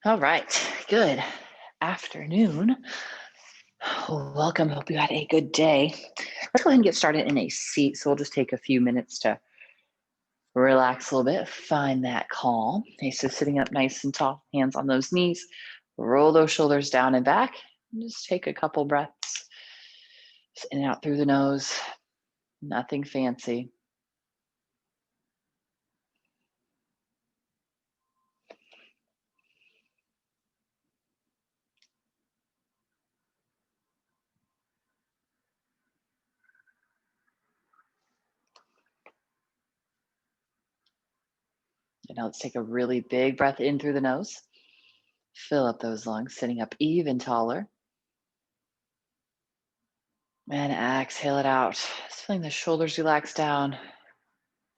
All right. Good afternoon. Welcome. Hope you had a good day. Let's go ahead and get started in a seat. So we'll just take a few minutes to relax a little bit, find that calm. Okay, so sitting up nice and tall, hands on those knees, roll those shoulders down and back, and just take a couple breaths just in and out through the nose. Nothing fancy. And now let's take a really big breath in through the nose. Fill up those lungs, sitting up even taller. And exhale it out. Just feeling the shoulders relax down.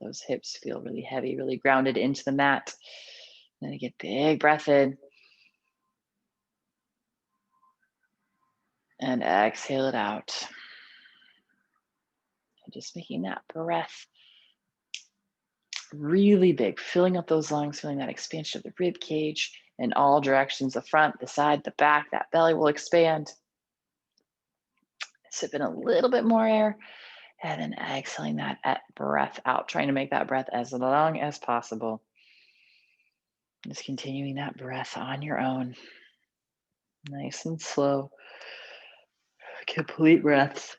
Those hips feel really heavy, really grounded into the mat. Then again, big breath in. And exhale it out. And just making that breath really big, filling up those lungs, feeling that expansion of the rib cage in all directions, the front, the side, the back. That belly will expand. Sip in a little bit more air. And then exhaling that breath out, trying to make that breath as long as possible. Just continuing that breath on your own. Nice and slow. Complete breaths.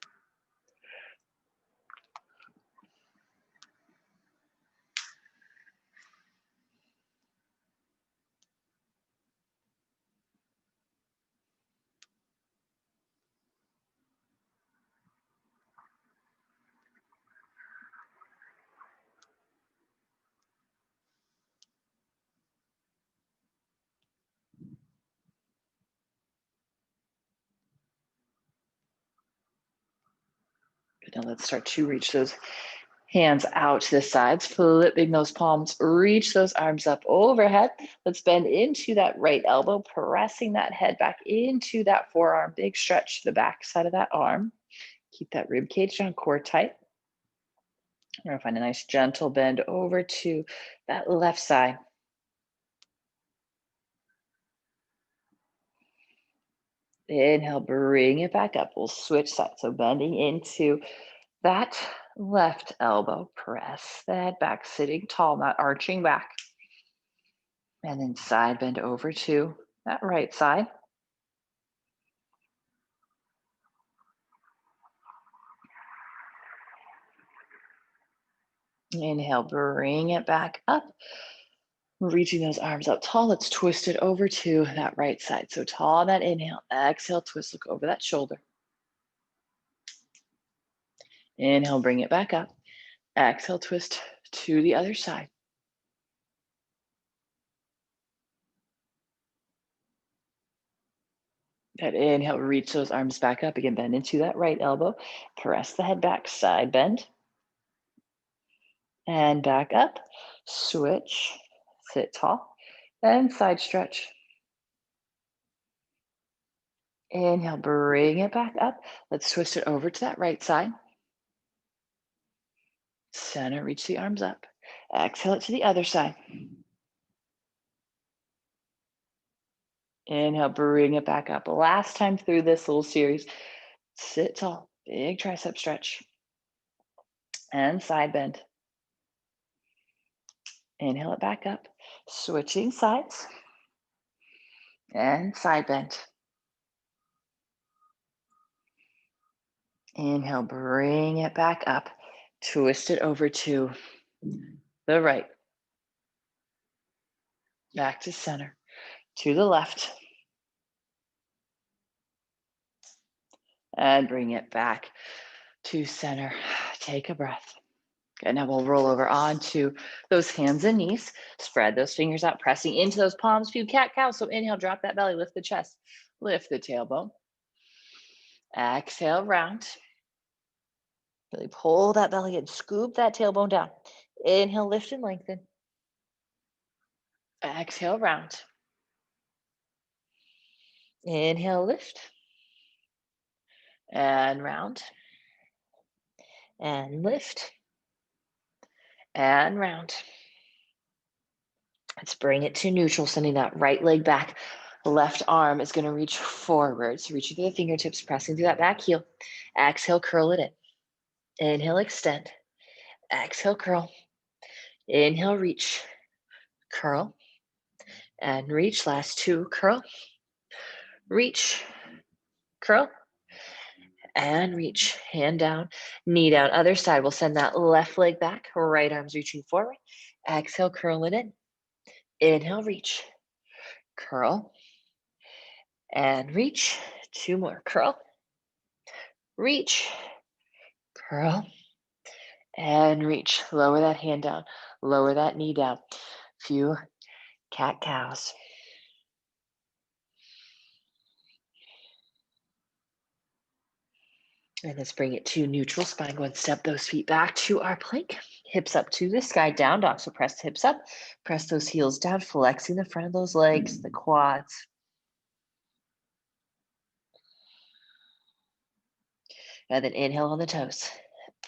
Good. Now let's start to reach those hands out to the sides, flipping those palms, reach those arms up overhead. Let's bend into that right elbow, pressing that head back into that forearm. Big stretch to the back side of that arm. Keep that rib cage down, core tight. We're gonna find a nice gentle bend over to that left side. Inhale, bring it back up. We'll switch sides. So bending into that left elbow, press the head back, sitting tall, not arching back. And then side bend over to that right side. Inhale, bring it back up. Reaching those arms up tall. Let's twist it over to that right side. So tall on that inhale. Exhale, twist, look over that shoulder. Inhale, bring it back up. Exhale, twist to the other side. That inhale, reach those arms back up. Again, bend into that right elbow. Press the head back, side bend. And back up. Switch, sit tall. And side stretch. Inhale, bring it back up. Let's twist it over to that right side. Center, reach the arms up. Exhale it to the other side. Inhale, bring it back up. Last time through this little series. Sit tall, big tricep stretch. And side bend. Inhale it back up. Switching sides. And side bend. Inhale, bring it back up. Twist it over to the right. Back to center. To the left. And bring it back to center. Take a breath. Good. Now we'll roll over onto those hands and knees. Spread those fingers out, pressing into those palms. Few cat cow. So inhale, drop that belly, lift the chest, lift the tailbone. Exhale, round. Really pull that belly in, scoop that tailbone down. Inhale, lift and lengthen. Exhale, round. Inhale, lift. And round. And lift. And round. Let's bring it to neutral, sending that right leg back. Left arm is going to reach forward. So reaching through the fingertips, pressing through that back heel. Exhale, curl it in. Inhale, extend. Exhale, curl. Inhale, reach. Curl. And reach. Last two. Curl. Reach. Curl. And reach. Hand down. Knee down. Other side. We'll send that left leg back. Right arm's reaching forward. Exhale, curl it in. Inhale, reach. Curl. And reach. Two more. Curl. Reach. Curl. And reach. Lower that hand down. Lower that knee down. Few cat-cows. And let's bring it to neutral spine. Go and step those feet back to our plank. Hips up to the sky, down dog. So press the hips up, press those heels down, flexing the front of those legs, the quads. And then inhale on the toes.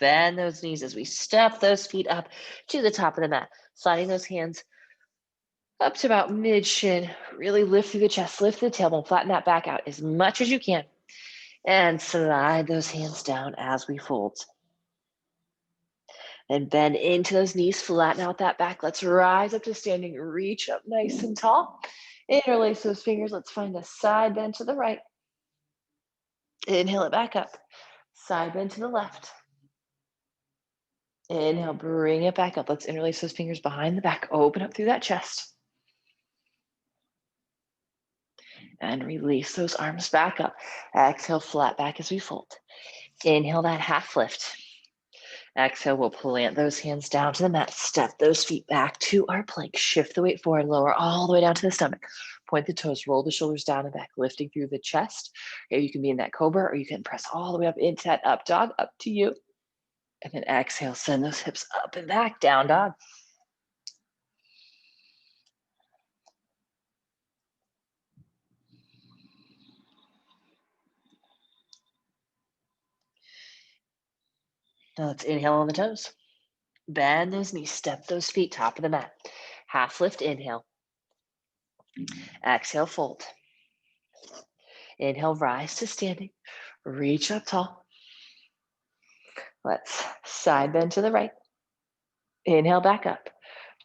Bend those knees as we step those feet up to the top of the mat. Sliding those hands up to about mid-shin. Really lift through the chest, lift the tailbone, flatten that back out as much as you can. And slide those hands down as we fold. And bend into those knees, flatten out that back. Let's rise up to standing, reach up nice and tall. Interlace those fingers. Let's find a side bend to the right. Inhale it back up. Side bend to the left. Inhale, bring it back up. Let's interlace those fingers behind the back. Open up through that chest. And release those arms back up. Exhale, flat back as we fold. Inhale that half lift. Exhale, we'll plant those hands down to the mat. Step those feet back to our plank. Shift the weight forward, lower all the way down to the stomach. Point the toes, roll the shoulders down and back, lifting through the chest. Here you can be in that cobra or you can press all the way up into that up dog, up to you. And then exhale, send those hips up and back, down dog. Now let's inhale on the toes. Bend those knees, step those feet, top of the mat. Half lift, inhale. Exhale, fold. Inhale, rise to standing. Reach up tall. Let's side bend to the right. Inhale, back up.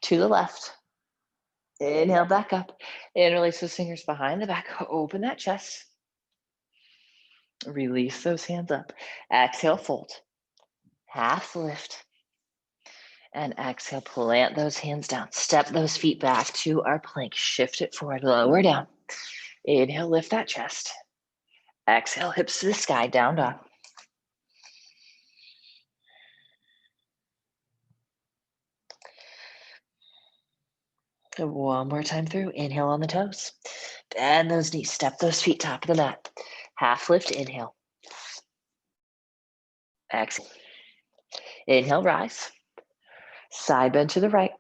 To the left. Inhale, back up. Interlace those fingers behind the back. Open that chest. Release those hands up. Exhale, fold. Half lift. And exhale, plant those hands down. Step those feet back to our plank. Shift it forward, lower down. Inhale, lift that chest. Exhale, hips to the sky, down dog. One more time through. Inhale on the toes. Bend those knees. Step those feet top of the mat. Half lift, inhale. Exhale. Inhale, rise. Side bend to the right.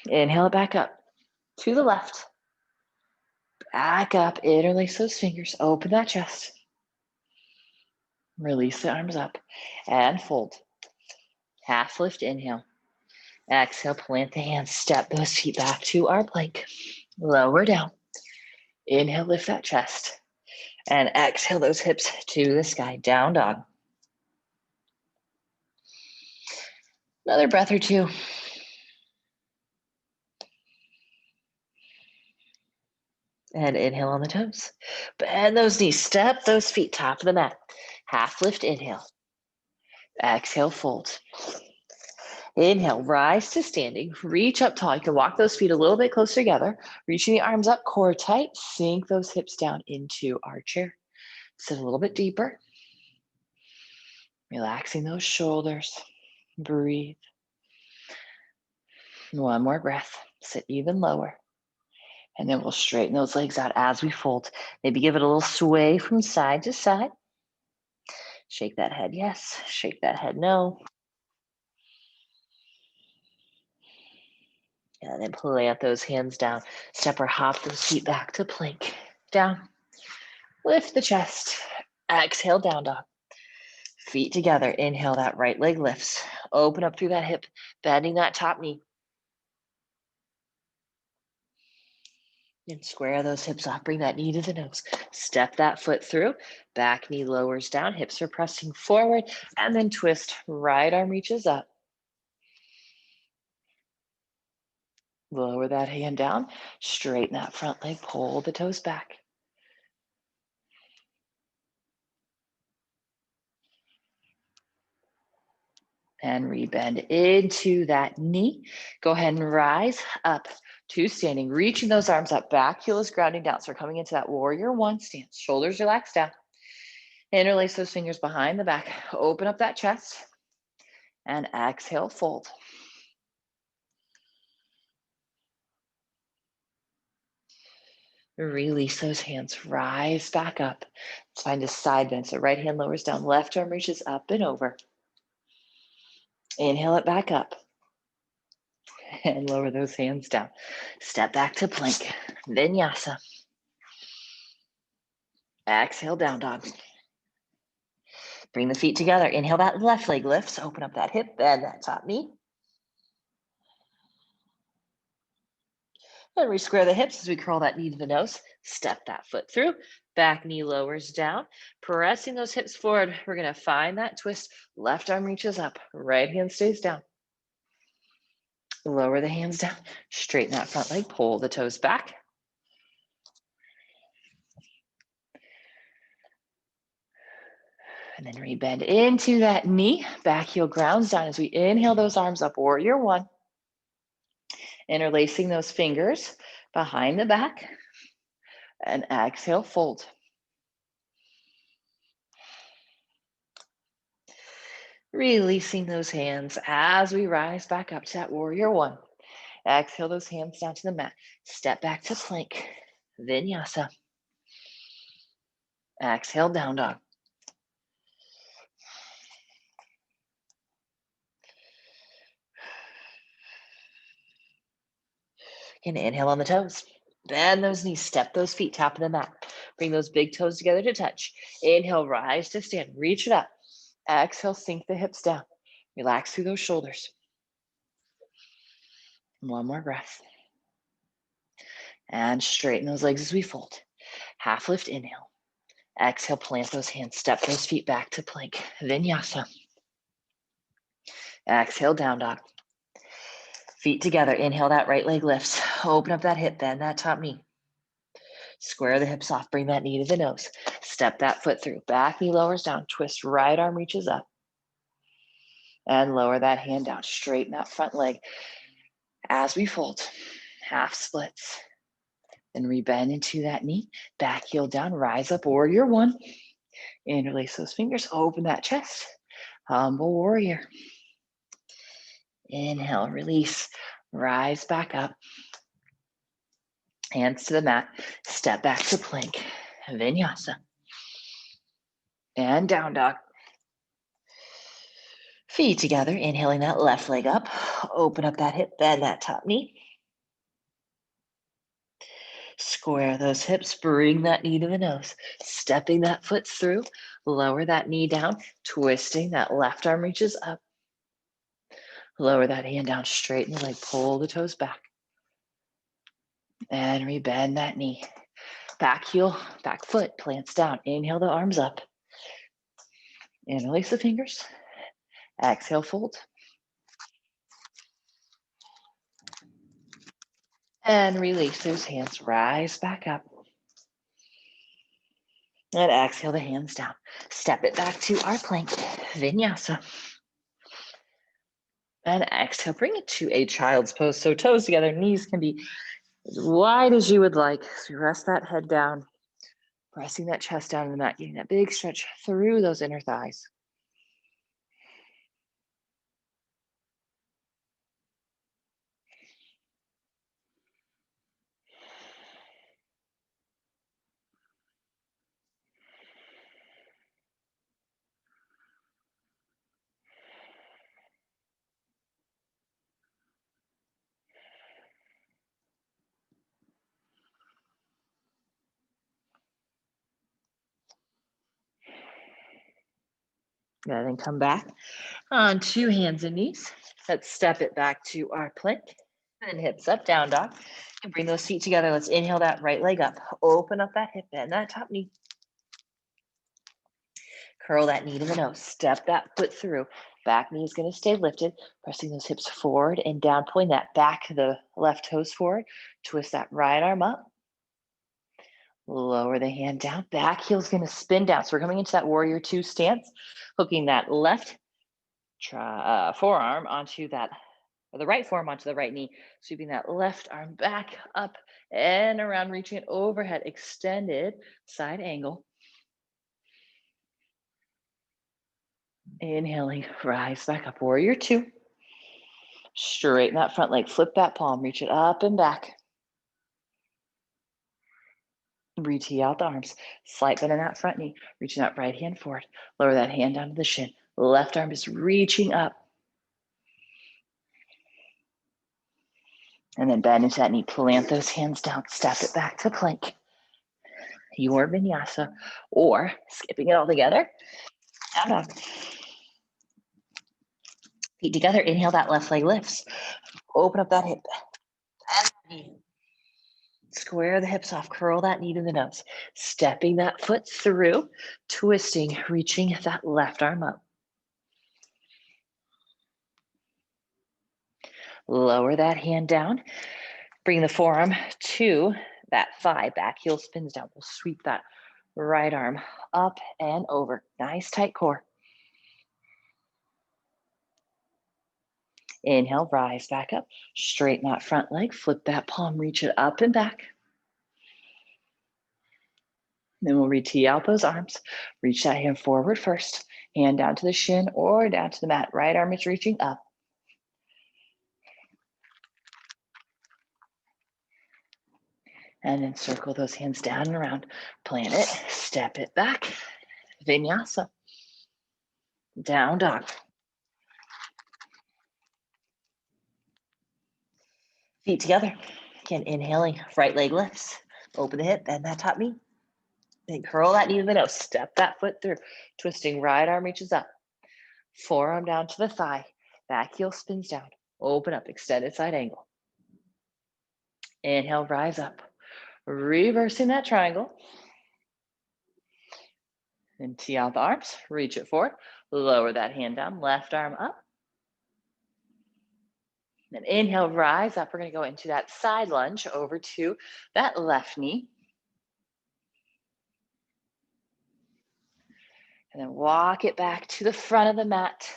Inhale it back up. To the left. Back up. Interlace those fingers. Open that chest. Release the arms up. And fold. Half lift, inhale. Exhale, plant the hands. Step those feet back to our plank. Lower down. Inhale, lift that chest. And exhale those hips to the sky. Down dog. Another breath or two. And inhale on the toes. Bend those knees. Step those feet top of the mat. Half lift, inhale. Exhale, fold. Inhale, rise to standing. Reach up tall. You can walk those feet a little bit closer together. Reaching the arms up, core tight. Sink those hips down into our chair. Sit a little bit deeper. Relaxing those shoulders. Breathe. One more breath. Sit even lower. And then we'll straighten those legs out as we fold. Maybe give it a little sway from side to side. Shake that head yes. Shake that head no. And then plant those hands down. Step or hop those feet back to plank. Down. Lift the chest. Exhale, down dog. Feet together. Inhale, that right leg lifts. Open up through that hip, bending that top knee. And square those hips off. Bring that knee to the nose. Step that foot through. Back knee lowers down. Hips are pressing forward. And then twist. Right arm reaches up. Lower that hand down. Straighten that front leg. Pull the toes back. And rebend into that knee. Go ahead and rise up to standing. Reaching those arms up. Back heel is grounding down. So we're coming into that warrior one stance. Shoulders relaxed down. Interlace those fingers behind the back. Open up that chest. And exhale, fold. Release those hands. Rise back up. Let's find a side bend. So right hand lowers down. Left arm reaches up and over. Inhale it back up. And lower those hands down. Step back to plank. Vinyasa. Exhale, down dog. Bring the feet together. Inhale, that left leg lifts. Open up that hip, bend that top knee. And we square the hips as we curl that knee to the nose. Step that foot through. Back knee lowers down. Pressing those hips forward. We're going to find that twist. Left arm reaches up. Right hand stays down. Lower the hands down. Straighten that front leg. Pull the toes back. And then rebend into that knee. Back heel grounds down as we inhale those arms up. Warrior one. Interlacing those fingers behind the back. And exhale, fold. Releasing those hands as we rise back up to that warrior one. Exhale those hands down to the mat. Step back to plank. Vinyasa. Exhale, down dog. And inhale on the toes. Bend those knees, step those feet, top of the mat. Bring those big toes together to touch. Inhale, rise to stand, reach it up. Exhale, sink the hips down. Relax through those shoulders. One more breath. And straighten those legs as we fold. Half lift, inhale. Exhale, plant those hands, step those feet back to plank. Vinyasa. Exhale, down dog. Feet together, inhale, that right leg lifts. Open up that hip, bend that top knee. Square the hips off, bring that knee to the nose. Step that foot through. Back knee lowers down, twist right arm reaches up. And lower that hand down, straighten that front leg. As we fold, half splits. Then rebend into that knee, back heel down, rise up, warrior one. Interlace those fingers, open that chest. Humble warrior. Inhale, release, rise back up. Hands to the mat, step back to plank. Vinyasa. And down dog. Feet together, inhaling that left leg up. Open up that hip, bend that top knee. Square those hips, bring that knee to the nose. Stepping that foot through, lower that knee down, twisting that left arm reaches up. Lower that hand down, straighten the leg, pull the toes back. And rebend that knee. Back heel, back foot plants down. Inhale the arms up. Interlace the fingers. Exhale, fold. And release those hands, rise back up. And exhale the hands down. Step it back to our plank, Vinyasa. And exhale, bring it to a child's pose. So toes together, knees can be as wide as you would like. So rest that head down, pressing that chest down in the mat, getting that big stretch through those inner thighs. And then come back on two hands and knees. Let's step it back to our plank. And hips up, down dog. And bring those feet together. Let's inhale that right leg up. Open up that hip, bend that top knee. Curl that knee to the nose. Step that foot through. Back knee is going to stay lifted. Pressing those hips forward and down. Pulling that back, the left toes forward. Twist that right arm up. Lower the hand down. Back heel's going to spin down. So we're coming into that warrior two stance. Hooking that left forearm onto that, or the right forearm onto the right knee. Sweeping that left arm back, up, and around. Reaching it overhead. Extended side angle. Inhaling, rise back up, warrior two. Straighten that front leg, flip that palm, reach it up and back. Re-tee out the arms, slight bend in that front knee, reaching that right hand forward. Lower that hand down to the shin. Left arm is reaching up. And then bend into that knee, plant those hands down, step it back to plank. Your vinyasa, or skipping it all together. Down dog. Feet together, inhale, that left leg lifts. Open up that hip. And knee. Square the hips off, curl that knee to the nose. Stepping that foot through, twisting, reaching that left arm up. Lower that hand down. Bring the forearm to that thigh. Back heel spins down. We'll sweep that right arm up and over. Nice tight core. Inhale, rise back up. Straighten that front leg. Flip that palm. Reach it up and back. Then we'll re-tee out those arms. Reach that hand forward first. Hand down to the shin or down to the mat. Right arm is reaching up. And then circle those hands down and around. Plant it, step it back. Vinyasa. Down dog. Feet together. Again, inhaling, right leg lifts. Open the hip, bend that top knee. Then curl that knee to the nose. Step that foot through. Twisting right arm reaches up. Forearm down to the thigh. Back heel spins down. Open up, extended side angle. Inhale, rise up. Reversing that triangle. Then tee out the arms. Reach it forward. Lower that hand down. Left arm up. Then inhale, rise up. We're going to go into that side lunge over to that left knee. And then walk it back to the front of the mat.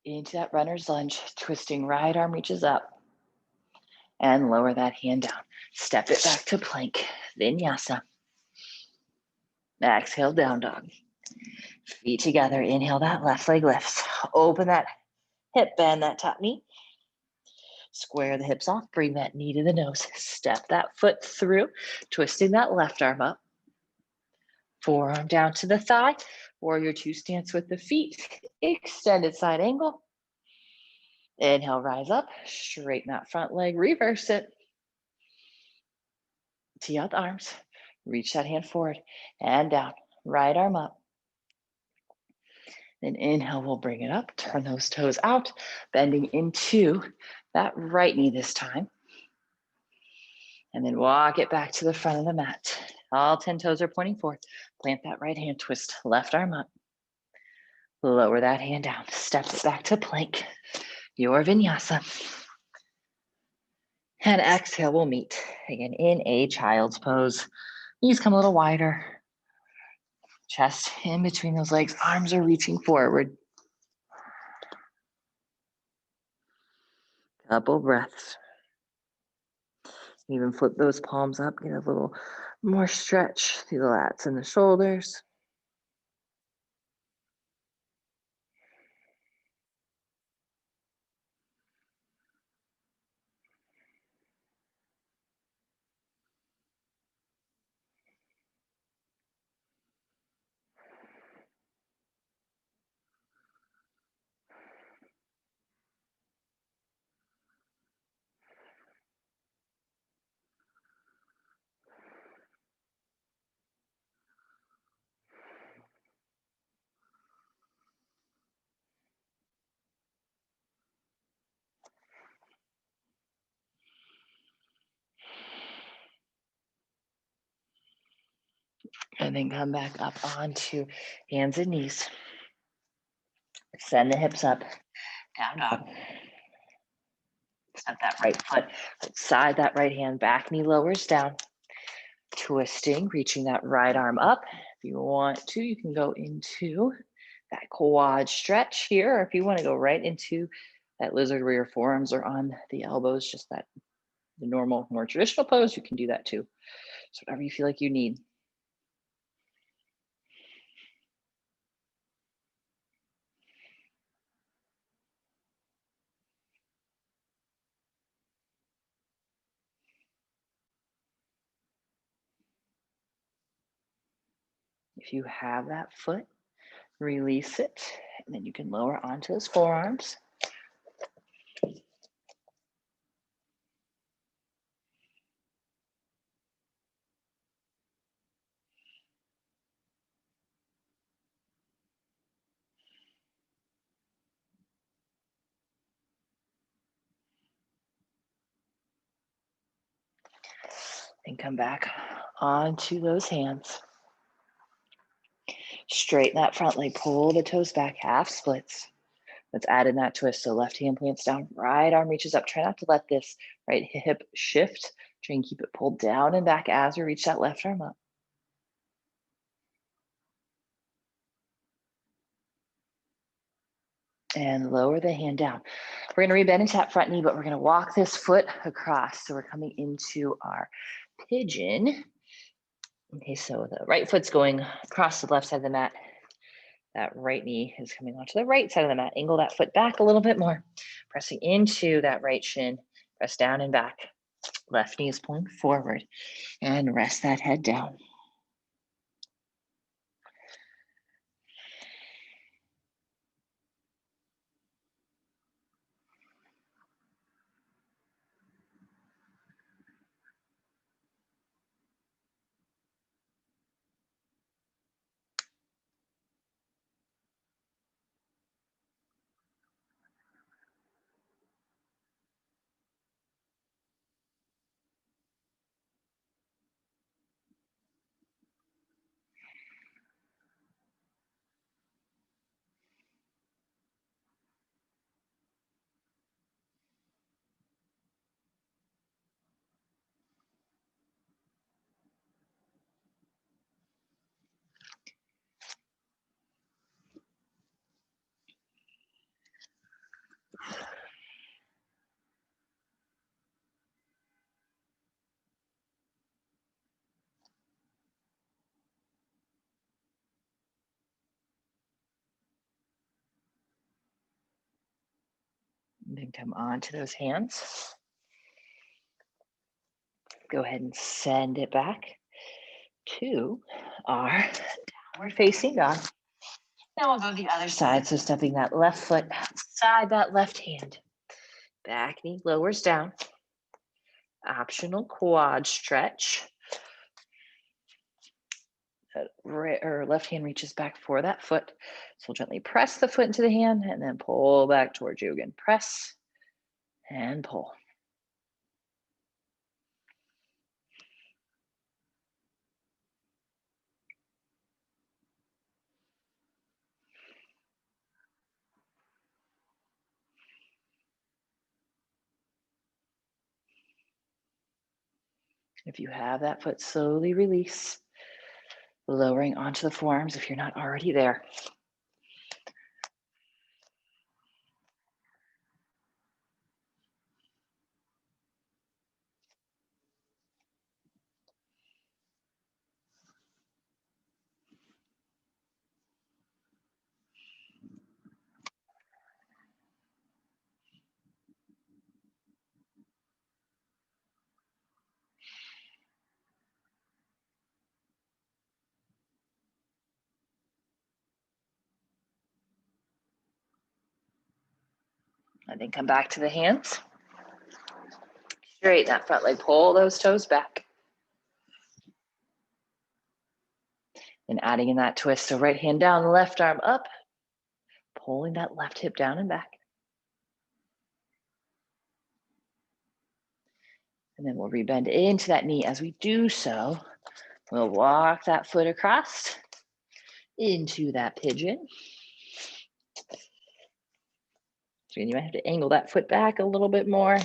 Into that runner's lunge. Twisting right arm reaches up. And lower that hand down. Step it back to plank. Vinyasa. Exhale, down dog. Feet together. Inhale, that left leg lifts. Open that hip, bend that top knee. Square the hips off. Bring that knee to the nose. Step that foot through. Twisting that left arm up. Forearm down to the thigh. Warrior two stance with the feet. Extended side angle. Inhale, rise up. Straighten that front leg. Reverse it. Tee out the arms. Reach that hand forward and down. Right arm up. Then inhale, we'll bring it up. Turn those toes out. Bending into that right knee this time. And then walk it back to the front of the mat. All 10 toes are pointing forward. Plant that right hand, twist left arm up. Lower that hand down. Step it back to plank. Your vinyasa. And exhale, we'll meet again in a child's pose. Knees come a little wider. Chest in between those legs. Arms are reaching forward. Couple breaths. Even flip those palms up. Get a little more stretch through the lats and the shoulders. And then come back up onto hands and knees. Send the hips up, down dog. Step that right foot outside that right hand, back knee lowers down. Twisting, reaching that right arm up. If you want to, you can go into that quad stretch here, or if you want to go right into that lizard where your forearms are on the elbows, just that the normal, more traditional pose, you can do that too. So whatever you feel like you need. If you have that foot, release it, and then you can lower onto those forearms. And come back onto those hands. Straighten that front leg, pull the toes back, half splits. Let's add in that twist. So left hand plants down, right arm reaches up. Try not to let this right hip shift. Try and keep it pulled down and back as we reach that left arm up. And lower the hand down. We're gonna rebend into that front knee, but we're gonna walk this foot across. So we're coming into our pigeon. Okay, so the right foot's going across the left side of the mat. That right knee is coming onto the right side of the mat. Angle that foot back a little bit more. Pressing into that right shin. Press down and back. Left knee is pulling forward. And rest that head down. And then come onto those hands. Go ahead and send it back to our downward facing dog. Now we'll go the other side. So stepping that left foot outside that left hand. Back knee lowers down. Optional quad stretch. Right, or left hand reaches back for that foot. So we'll gently press the foot into the hand and then pull back towards you again. Press and pull. If you have that foot, slowly release, lowering onto the forearms if you're not already there. And then come back to the hands. Straighten that front leg, pull those toes back. And adding in that twist. So right hand down, left arm up, pulling that left hip down and back. And then we'll rebend into that knee. As we do so, We'll walk that foot across into that pigeon. So you might have to angle that foot back a little bit more,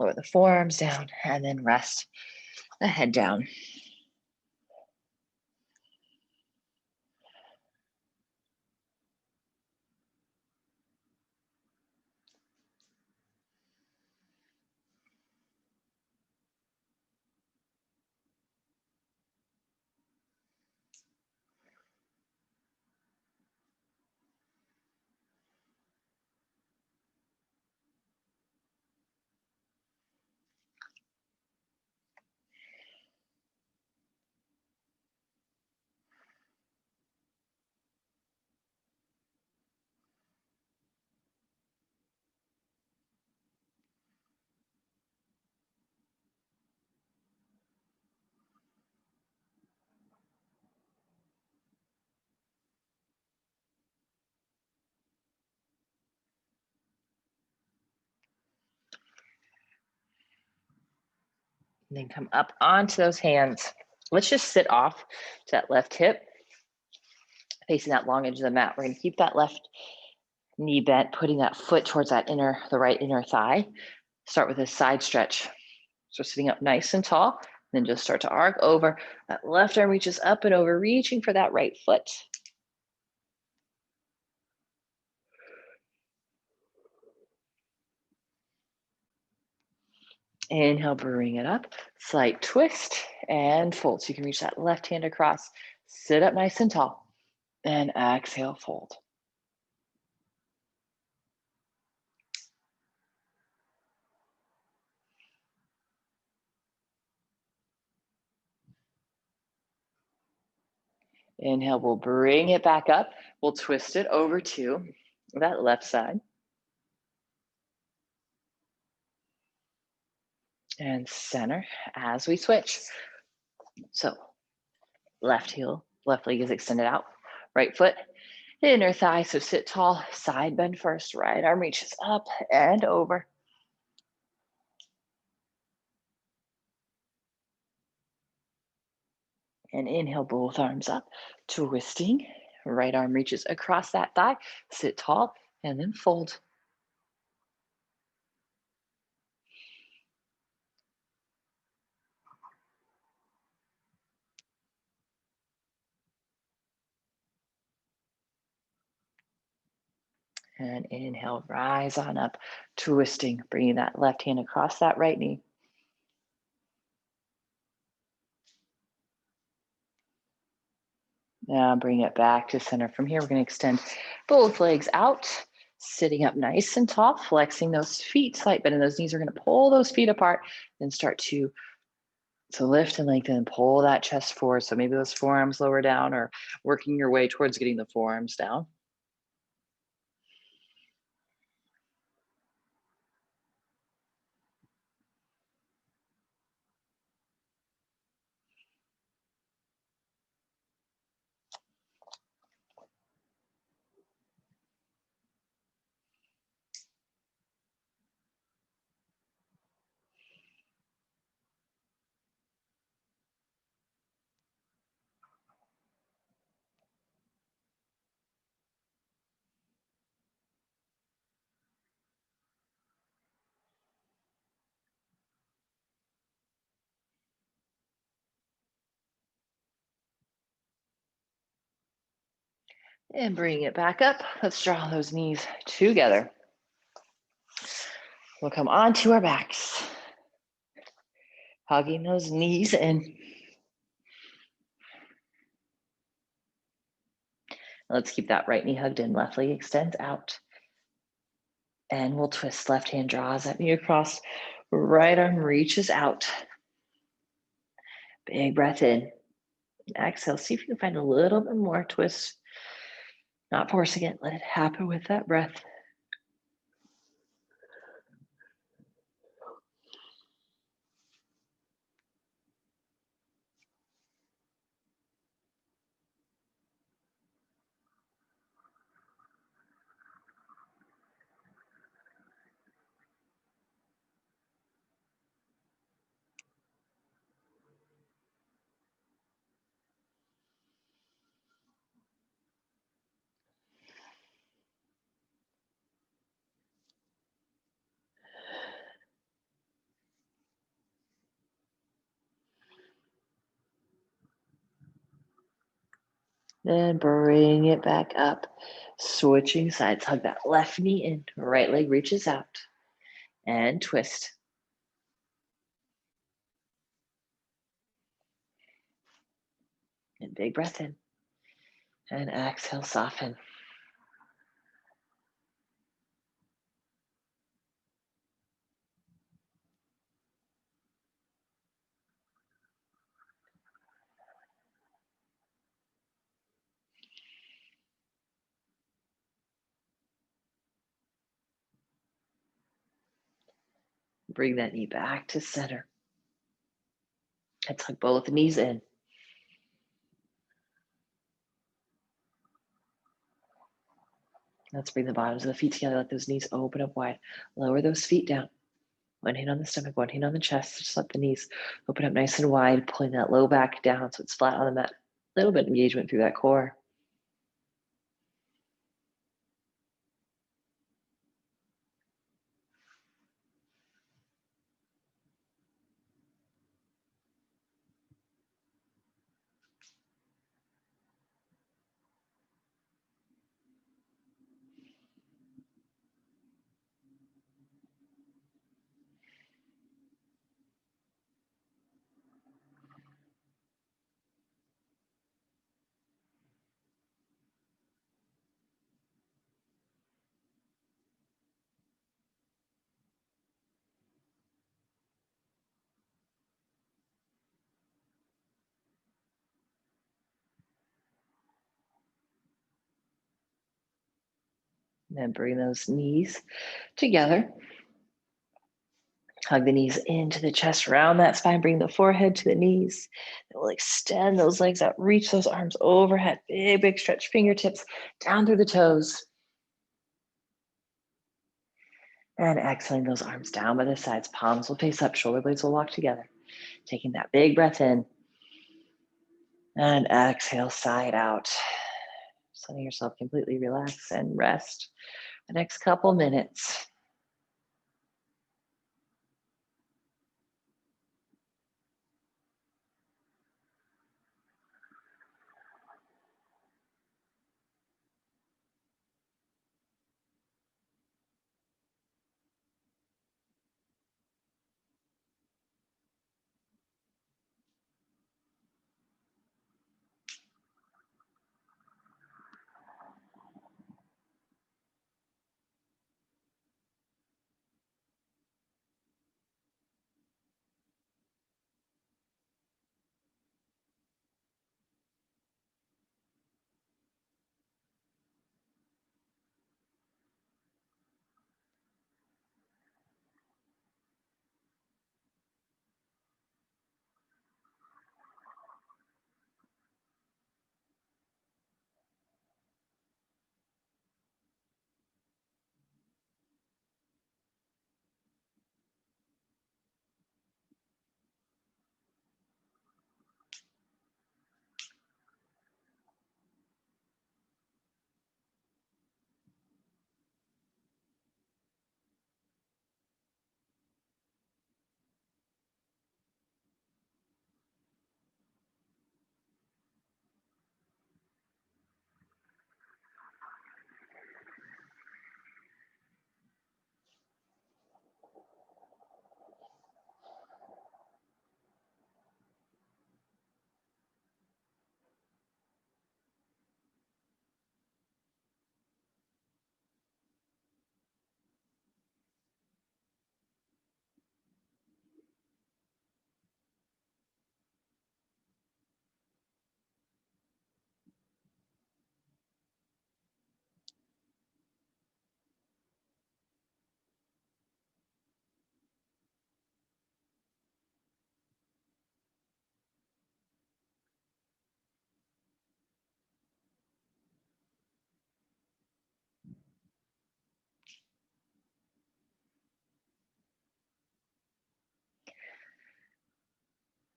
lower the forearms down, and then rest the head down. And then come up onto those hands. Let's just sit off to that left hip, facing that long edge of the mat. We're gonna keep that left knee bent, putting that foot towards that the right inner thigh. Start with a side stretch. So sitting up nice and tall, then just start to arc over. That left arm reaches up and over, reaching for that right foot. Inhale, bring it up, slight twist and fold. So you can reach that left hand across, sit up nice and tall, and exhale, fold. Inhale, we'll bring it back up. We'll twist it over to that left side. And center as we switch. So left leg is extended out. Right foot, inner thigh, so sit tall, side bend first. Right arm reaches up and over. And inhale, both arms up, twisting. Right arm reaches across that thigh, sit tall, and then fold. And inhale, rise on up, twisting, bringing that left hand across that right knee. Now bring it back to center. From here, we're going to extend both legs out, sitting up nice and tall, flexing those feet, slight bend in those knees. We're going to pull those feet apart, then start to lift and lengthen and pull that chest forward. So maybe those forearms lower down or working your way towards getting the forearms down. And bring it back up. Let's draw those knees together. We'll come onto our backs, hugging those knees in. Let's keep that right knee hugged in, left leg extends out. And we'll twist, left hand draws that knee across, right arm reaches out. Big breath in. Exhale, see if you can find a little bit more twist. Not forcing it, let it happen with that breath. Then bring it back up. Switching sides. Hug that left knee in. Right leg reaches out. And twist. And big breath in. And exhale, soften. Bring that knee back to center. And tuck both knees in. Let's bring the bottoms of the feet together. Let those knees open up wide. Lower those feet down. One hand on the stomach, one hand on the chest. Just let the knees open up nice and wide, pulling that low back down so it's flat on the mat. A little bit of engagement through that core. And then bring those knees together. Hug the knees into the chest, round that spine, bring the forehead to the knees. And we'll extend those legs out, reach those arms overhead, big, big stretch, fingertips down through the toes. And exhaling those arms down by the sides, palms will face up, shoulder blades will walk together. Taking that big breath in. And exhale, side out. Just letting yourself completely relax and rest the next couple minutes.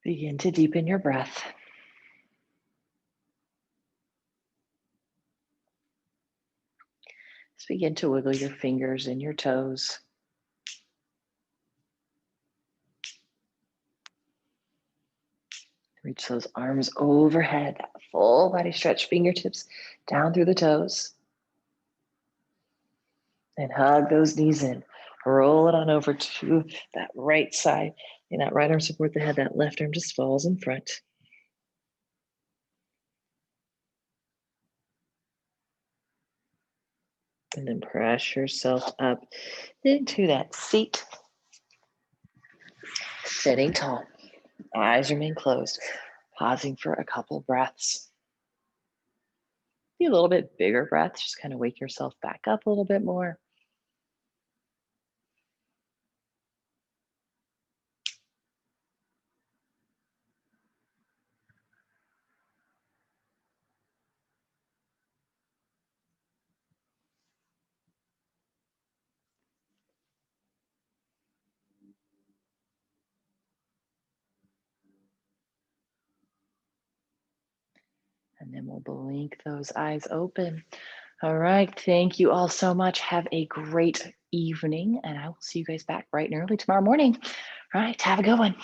Begin to deepen your breath. Just begin to wiggle your fingers and your toes. Reach those arms overhead, that full body stretch, fingertips down through the toes. And hug those knees in. Roll it on over to that right side. And that right arm support the head, that left arm just falls in front. And then press yourself up into that seat. Sitting tall. Eyes remain closed. Pausing for a couple breaths. Be a little bit bigger breaths. Just kind of wake yourself back up a little bit more. And then we'll blink those eyes open. All right. Thank you all so much. Have a great evening. And I will see you guys back bright and early tomorrow morning. All right. Have a good one.